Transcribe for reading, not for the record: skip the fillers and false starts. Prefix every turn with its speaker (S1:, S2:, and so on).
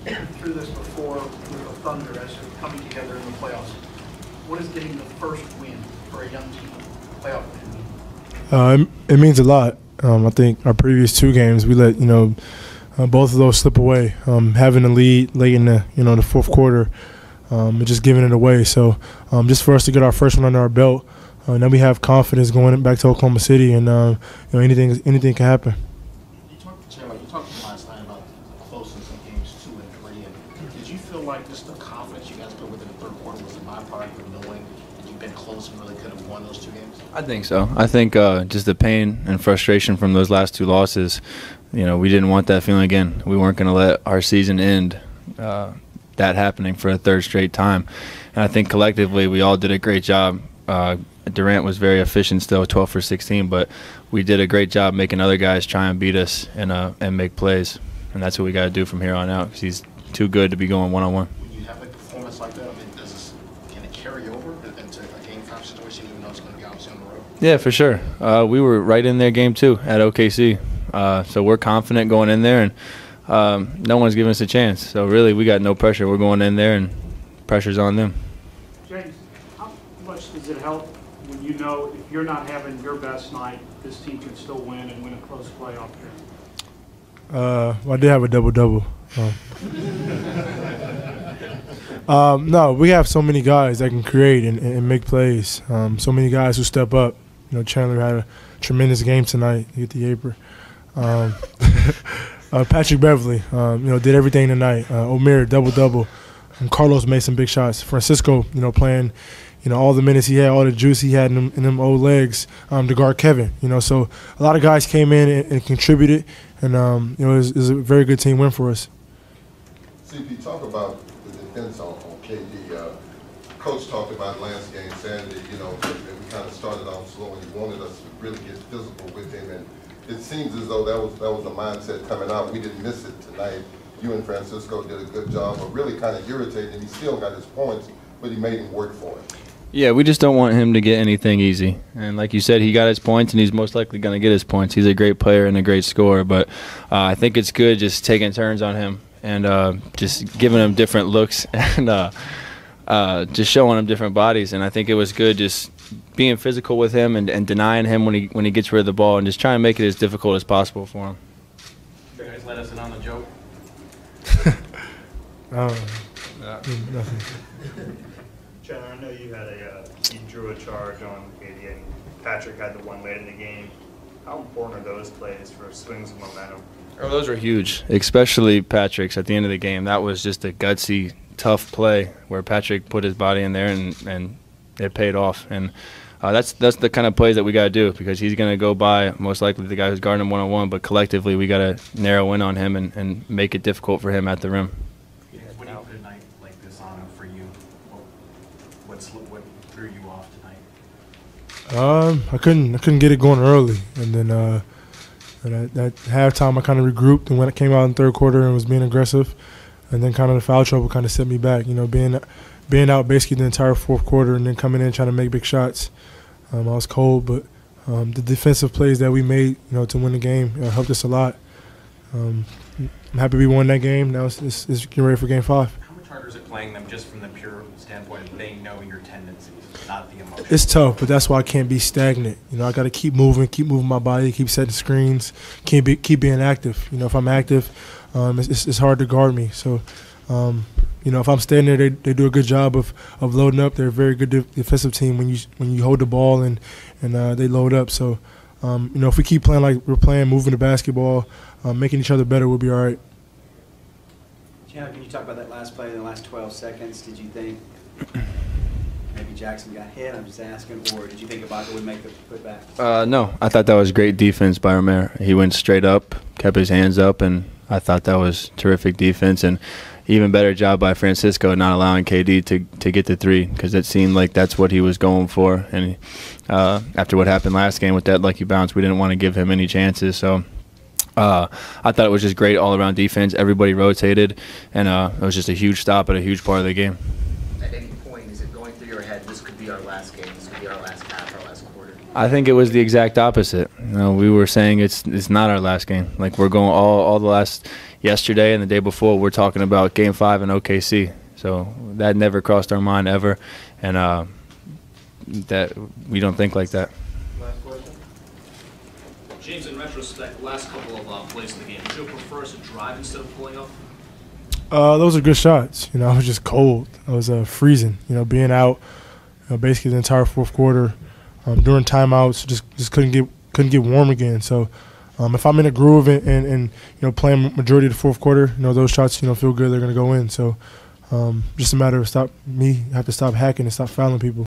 S1: been through this before with the Thunder as they're coming together in the playoffs. What is getting the first win for a young team, playoff win?
S2: It means a lot. I think our previous two games we let both of those slip away. Having a lead late in the fourth quarter, and just giving it away. So just for us to get our first one under our belt, then we have confidence going back to Oklahoma City, and anything can happen.
S3: You talked last night about closeness in games 2 and 3. And did you feel like just the confidence you guys put within the third quarter was a byproduct of knowing that you've been close and really could have won those 2 games?
S4: I think so. I think just the pain and frustration from those last 2 losses, we didn't want that feeling again. We weren't going to let our season end that happening for a third straight time. And I think collectively we all did a great job. Durant was very efficient still, 12 for 16, but we did a great job making other guys try and beat us and make plays. And that's what we got to do from here on out because he's too good to be going one-on-one.
S3: When you have a performance like that, can it carry over into a game 5 situation even though it's going to be obviously on the road?
S4: Yeah, for sure. We were right in there game 2 at OKC. So we're confident going in there, and no one's giving us a chance. So really we got no pressure. We're going in there, and pressure's on them.
S5: James, how much does it help when you know if you're not having your best night, this team can still win and win a close playoff game?
S2: I did have a double-double. No, we have so many guys that can create and make plays. So many guys who step up. Chandler had a tremendous game tonight. He hit the apron. Patrick Beverly, did everything tonight. Omer, double-double. Carlos made some big shots. Francisco, playing, all the minutes he had, all the juice he had in them old legs to guard Kevin. So a lot of guys came in and contributed, and it was a very good team win for us.
S6: CP, talk about the defense on KD. Coach talked about last game Saturday, that we kind of started off slow and he wanted us to really get physical with him, and it seems as though that was the mindset coming out. We didn't miss it tonight. You and Francisco did a good job of really kind of irritating. He still got his points, but he made him work for it.
S4: Yeah, we just don't want him to get anything easy. And like you said, he got his points, and he's most likely going to get his points. He's a great player and a great scorer, but I think it's good just taking turns on him and just giving him different looks and just showing him different bodies. And I think it was good just being physical with him and denying him when he gets rid of the ball and just trying to make it as difficult as possible for him.
S7: You guys let us in on the joke?
S2: Nothing.
S8: Chandler, I know you drew a charge on KD and Patrick had the one late in the game. How important are those plays for swings of momentum?
S4: Oh, those are huge, especially Patrick's at the end of the game. That was just a gutsy, tough play where Patrick put his body in there and it paid off. And that's the kind of plays that we got to do because he's going to go by most likely the guy who's guarding him one-on-one, but collectively we got to narrow in on him and make it difficult for him at the rim.
S7: When you put a night like this on for you, what threw you off tonight?
S2: I couldn't get it going early, and then at halftime I kind of regrouped, and when it came out in the third quarter and was being aggressive, and then kind of the foul trouble kind of set me back. Being out basically the entire fourth quarter and then coming in trying to make big shots. I was cold, but the defensive plays that we made, to win the game helped us a lot. I'm happy we won that game. Now it's getting ready for Game 5.
S7: How much harder is it playing them just from the pure standpoint of they know your tendencies, not the emotion?
S2: It's tough, but that's why I can't be stagnant. I got to keep moving my body, keep setting screens, keep being active. If I'm active, it's hard to guard me. So, if I'm standing there, they do a good job of loading up. They're a very good defensive team when you hold the ball and they load up. So, if we keep playing like we're playing, moving the basketball, making each other better, we'll be all right.
S9: Chandler, can you talk about that last play in the last 12 seconds? Did you think maybe Jackson got hit? I'm just asking. Or did you think Ibaka would make the putback?
S4: No, I thought that was great defense by Omer. He went straight up, kept his hands up, and I thought that was terrific defense. And even better job by Francisco not allowing KD to get the three because it seemed like that's what he was going for. And after what happened last game with that lucky bounce, we didn't want to give him any chances. So I thought it was just great all-around defense. Everybody rotated, and it was just a huge stop at a huge part of the game.
S10: At any point, is it going through your head, this could be our last game, this could be our last half, our last quarter?
S4: I think it was the exact opposite. We were saying it's not our last game. Like we're going all the last yesterday and the day before we're talking about Game 5 in OKC. So that never crossed our mind ever, and that we don't think like that.
S1: Last question.
S11: James, in retrospect, last couple of plays in the game, would you prefer us to drive instead of pulling up?
S2: Those are good shots. You know, I was just cold. I was freezing. You know, being out basically the entire fourth quarter. During timeouts, just couldn't get warm again. So if I'm in a groove and playing majority of the fourth quarter, those shots feel good. They're gonna go in. So just a matter of I have to stop hacking and stop fouling people.